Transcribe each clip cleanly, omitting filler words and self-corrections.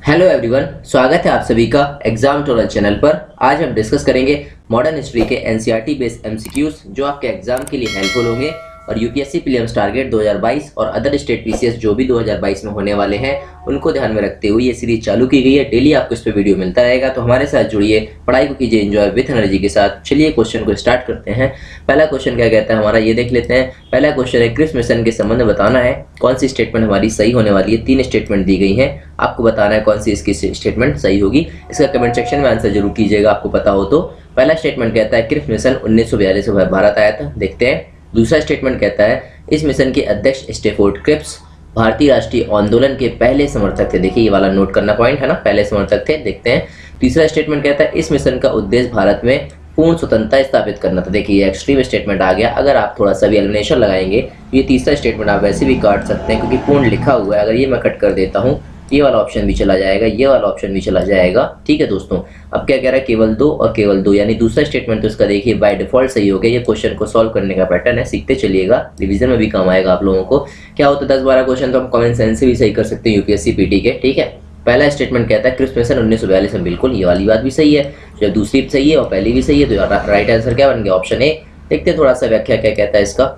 Hello everyone, स्वागत है आप सभी का एग्जाम ट्यूटोरियल चैनल पर। आज हम डिस्कस करेंगे मॉडर्न हिस्ट्री के एनसीईआरटी बेस्ड एमसीक्यूज जो आपके एग्जाम के लिए हेल्पफुल होंगे और यूपीएससी प्रीलिम्स टारगेट 2022 और अदर स्टेट पीसीएस जो भी 2022 में होने वाले हैं उनको ध्यान में रखते हुए ये सीरीज चालू की गई है। डेली आपको इस पर वीडियो मिलता रहेगा, तो हमारे साथ जुड़िए, पढ़ाई को कीजिए एंजॉय विथ एनर्जी के साथ। चलिए क्वेश्चन को स्टार्ट करते हैं। पहला क्वेश्चन क्या कहता है हमारा, ये देख लेते हैं। पहला क्वेश्चन है, क्रिप्स मिशन के संबंध में बताना है कौन सी स्टेटमेंट हमारी सही होने वाली है। 3 स्टेटमेंट दी गई हैं, आपको बताना है कौन सी इसकी स्टेटमेंट सही होगी। इसका कमेंट सेक्शन में आंसर जरूर कीजिएगा आपको पता हो तो। पहला स्टेटमेंट कहता है क्रिप्स मिशन 1942 में भारत आया था, देखते हैं। दूसरा स्टेटमेंट कहता है इस मिशन के अध्यक्ष स्टेफोर्ड क्रिप्स भारतीय राष्ट्रीय आंदोलन के पहले समर्थक थे। देखिए ये वाला नोट करना पॉइंट है ना, पहले समर्थक थे, देखते हैं। तीसरा स्टेटमेंट कहता है इस मिशन का उद्देश्य भारत में पूर्ण स्वतंत्रता स्थापित करना था। देखिए ये एक्सट्रीम स्टेटमेंट आ गया। अगर आप थोड़ा सा भी एलिमिनेशन लगाएंगे ये तीसरा स्टेटमेंट आप वैसे भी काट सकते हैं क्योंकि पूर्ण लिखा हुआ है। अगर ये मैं कट कर देता हूँ ये वाला ऑप्शन भी चला जाएगा, ये वाला ऑप्शन भी चला जाएगा। ठीक है दोस्तों, अब क्या कह रहा है, केवल 2 और केवल 2, यानी दूसरा स्टेटमेंट तो इसका देखिए बाय डिफॉल्ट सही हो गया। ये क्वेश्चन को सॉल्व करने का पैटर्न है, सीखते चलिएगा, रिवीजन में भी काम आएगा आप लोगों को। क्या होता है 10-12 क्वेश्चन तो हम कॉमन सेंस से भी सही कर सकते हैं यूपीएससी पीटी के। ठीक है, पहला स्टेटमेंट कहता है क्रिप्स मिशन 1942 में, बिल्कुल ये वाली बात भी सही है। जब दूसरी भी सही है और पहली भी सही है तो राइट आंसर क्या बन गया, ऑप्शन ए। देखते हैं थोड़ा सा व्याख्या क्या कहता है इसका।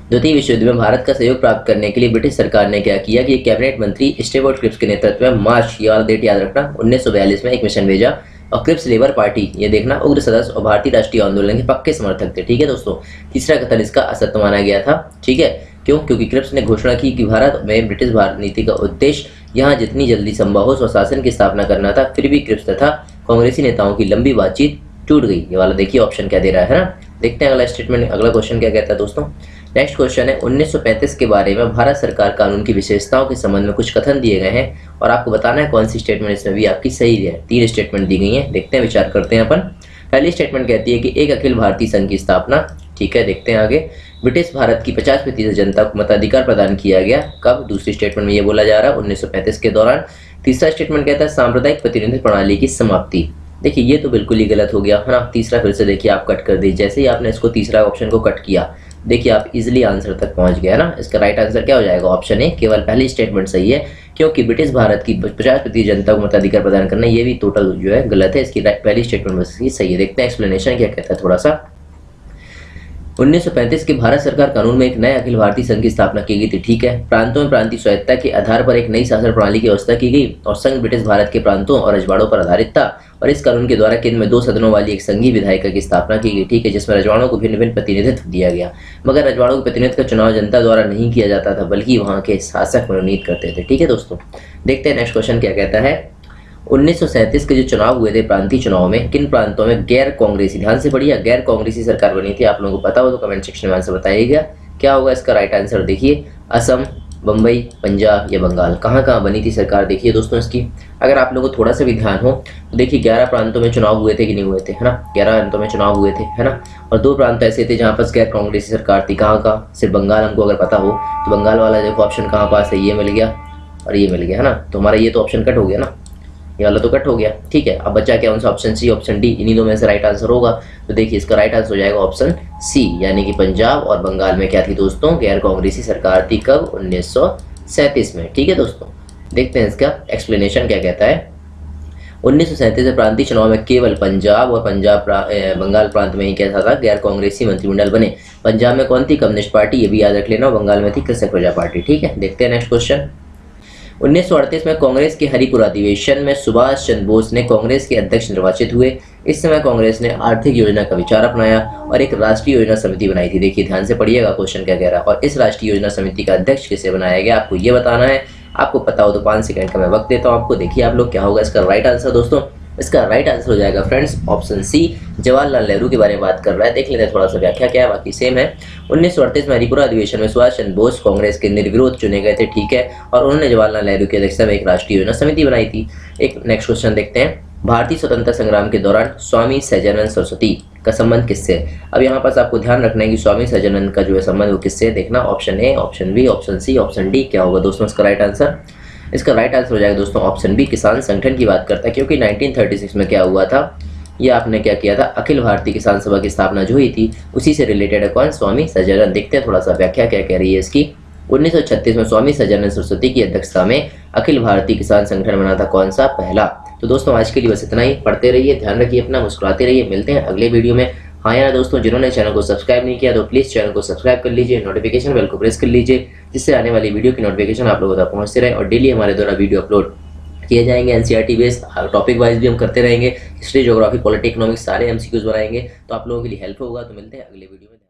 द्वितीय विश्व युद्ध में भारत का सहयोग प्राप्त करने के लिए ब्रिटिश सरकार ने क्या किया कि कैबिनेट मंत्री स्टेफोर्ड क्रिप्स के नेतृत्व में मार्च, ये वाला डेट याद रखना, 1942 में एक मिशन भेजा और क्रिप्स लेबर पार्टी, ये देखना, उग्र सदस्य और भारतीय राष्ट्रीय आंदोलन के पक्के समर्थक थे। ठीक है दोस्तों, तीसरा कथन इसका असत्य माना गया था। ठीक है, क्यों? क्योंकि क्रिप्स ने घोषणा की कि भारत में ब्रिटिश भारत नीति का उद्देश्य यहाँ जितनी जल्दी संभव हो स्वशासन की स्थापना करना था। फिर भी क्रिप्स तथा कांग्रेसी नेताओं की लंबी बातचीत टूट गई। ये वाला देखिए ऑप्शन क्या दे रहा है ना। देखते हैं अगला स्टेटमेंट, अगला क्वेश्चन क्या कहता है दोस्तों। नेक्स्ट क्वेश्चन है 1935 के बारे में भारत सरकार कानून की विशेषताओं के संबंध में कुछ कथन दिए गए हैं और आपको बताना है कौन सी स्टेटमेंट इसमें भी आपकी सही है। 3 स्टेटमेंट दी गई हैं, देखते हैं, विचार करते हैं अपन। पहली स्टेटमेंट कहती है कि एक अखिल भारतीय संघ की स्थापना। ठीक है, देखते हैं आगे। ब्रिटिश भारत की 50% जनता को मताधिकार प्रदान किया गया, कब? दूसरी स्टेटमेंट में ये बोला जा रहा है 1935 के दौरान। तीसरा स्टेटमेंट कहता है सांप्रदायिक प्रतिनिधित्व प्रणाली की समाप्ति। देखिए ये तो बिल्कुल ही गलत हो गया है ना। तीसरा फिर से देखिए आप कट कर दीजिए, जैसे ही आपने इसको तीसरा ऑप्शन को कट किया देखिए आप इजीली आंसर तक पहुंच गए ना। इसका राइट आंसर क्या हो जाएगा, ऑप्शन ए। केवल पहली स्टेटमेंट सही है क्योंकि ब्रिटिश भारत की 50% जनता को मताधिकार प्रदान करना, ये भी टोटल जो है गलत है। इसकी पहली स्टेटमेंट में सही है। देखते हैं एक्सप्लेनेशन क्या कहता है थोड़ा सा। 1935 के भारत सरकार कानून में एक नए अखिल भारतीय संघ की स्थापना की गई थी। ठीक है, प्रांतों में प्रांतीय स्वायत्तता के आधार पर एक नई शासन प्रणाली की व्यवस्था की गई और संघ ब्रिटिश भारत के प्रांतों और रजवाड़ों पर आधारित था और इस कानून के द्वारा केंद्र में 2 सदनों वाली एक संघीय विधायिका की स्थापना की गई। ठीक है, जिसमें रजवाड़ों को भिन्न भिन्न प्रतिनिधित्व दिया गया, मगर रजवाड़ों के प्रतिनिधित्व का चुनाव जनता द्वारा नहीं किया जाता था बल्कि वहाँ के शासक मनोनीत करते थे। ठीक है दोस्तों, देखते हैं नेक्स्ट क्वेश्चन क्या कहता है। 1937 के जो चुनाव हुए थे प्रांतीय चुनाव में, किन प्रांतों में गैर कांग्रेसी, ध्यान से पढ़िए, गैर कांग्रेसी सरकार बनी थी? आप लोगों को पता हो तो कमेंट सेक्शन में आंसर बताइएगा। क्या होगा इसका राइट आंसर, देखिए असम, बम्बई, पंजाब या बंगाल, कहाँ कहाँ बनी थी सरकार देखिए दोस्तों इसकी। अगर आप लोगों को थोड़ा सा भी ध्यान हो तो देखिए 11 प्रांतों में चुनाव हुए थे कि नहीं हुए थे, है ना। 11 प्रांतों में चुनाव हुए थे, है ना। और 2 प्रांत ऐसे थे जहाँ पर गैर कांग्रेसी सरकार थी। कहाँ का? सिर्फ बंगाल हमको अगर पता हो तो बंगाल वाला देखो ऑप्शन कहाँ पास है, ये मिल गया और ये मिल गया, है ना। तो हमारा ये तो ऑप्शन कट हो गया ना, ये वाला तो कट हो गया। ठीक है, अब बचा क्या, उनसे ऑप्शन सी, ऑप्शन डी, इन्हीं 2 में से राइट आंसर होगा। तो देखिए इसका राइट आंसर हो जाएगा ऑप्शन सी, यानी कि पंजाब और बंगाल में क्या थी दोस्तों, गैर कांग्रेसी सरकार थी। कब? 1937 में। ठीक है दोस्तों, देखते हैं इसका एक्सप्लेनेशन क्या कहता है। 1937 में प्रांतीय चुनाव में केवल पंजाब और बंगाल प्रांत में ही कैसा था, गैर कांग्रेसी मंत्रिमंडल बने। पंजाब में कौन थी? कम्युनिस्ट पार्टी, ये भी याद रख लेना। बंगाल में थी कृषक प्रजा पार्टी। ठीक है, देखते हैं नेक्स्ट क्वेश्चन। 1938 में कांग्रेस के हरिपुरा अधिवेशन में सुभाष चंद्र बोस ने कांग्रेस के अध्यक्ष निर्वाचित हुए। इस समय कांग्रेस ने आर्थिक योजना का विचार अपनाया और एक राष्ट्रीय योजना समिति बनाई थी। देखिए ध्यान से पढ़िएगा क्वेश्चन क्या कह रहा है। और इस राष्ट्रीय योजना समिति का अध्यक्ष किसे बनाया गया आपको ये बताना है। आपको पता हो तो 5 सेकंड का मैं वक्त देता हूँ आपको। देखिए आप लोग क्या होगा इसका राइट आंसर दोस्तों। इसका राइट आंसर हो जाएगा friends option C, Jawaharlal Nehru के बारे में बात कर रहा है। देख लेते हैं थोड़ा सा व्याख्या क्या है, बाकी सेम है। 1938 में हरिपुरा अधिवेशन में सुभाष चंद्र बोस कांग्रेस के निर्विरोध चुने गए थे। ठीक है, और उन्होंने जवाहरलाल नेहरू की अध्यक्षता में एक राष्ट्रीय योजना समिति बनाई थी। एक नेक्स्ट क्वेश्चन देखते हैं। भारतीय स्वतंत्रता संग्राम के दौरान स्वामी सहजानंद सरस्वती का संबंध किससे? अब यहाँ पास आपको ध्यान रखना है कि स्वामी सहजानंद का जो है संबंध वो किससे, देखना option A, option B, option C, option D. क्या होगा दोस्तों इसका राइट आंसर? इसका राइट आंसर हो जाएगा दोस्तों ऑप्शन बी, किसान संगठन की बात करता है। क्योंकि 1936 में क्या हुआ था, ये आपने क्या किया था, अखिल भारतीय किसान सभा की स्थापना जो हुई थी उसी से रिलेटेड है। कौन? स्वामी सहजानंद। देखते हैं थोड़ा सा व्याख्या क्या कह रही है इसकी। 1936 में स्वामी सच्चिदानंद सरस्वती की अध्यक्षता में अखिल भारतीय किसान संगठन बना था, कौन सा? पहला। तो दोस्तों आज के लिए बस इतना ही। पढ़ते रहिए, ध्यान रखिए अपना, मुस्कुराते रहिए। मिलते हैं अगले वीडियो में। हाँ यार दोस्तों, जिन्होंने चैनल को सब्सक्राइब नहीं किया तो प्लीज़ चैनल को सब्सक्राइब कर लीजिए, नोटिफिकेशन बेल को प्रेस कर लीजिए, जिससे आने वाली वीडियो की नोटिफिकेशन आप लोगों तक पहुँचते रहे। और डेली हमारे द्वारा वीडियो अपलोड किए जाएंगे, एनसीईआरटी बेस्ड, टॉपिक वाइज भी हम करते रहेंगे। हिस्ट्री, ज्योग्राफी, पॉलिटी, इकोनॉमिक्स सारे एमसीक्यूज बनाएंगे, तो आप लोगों के लिए हेल्प होगा। तो मिलते हैं अगले वीडियो में।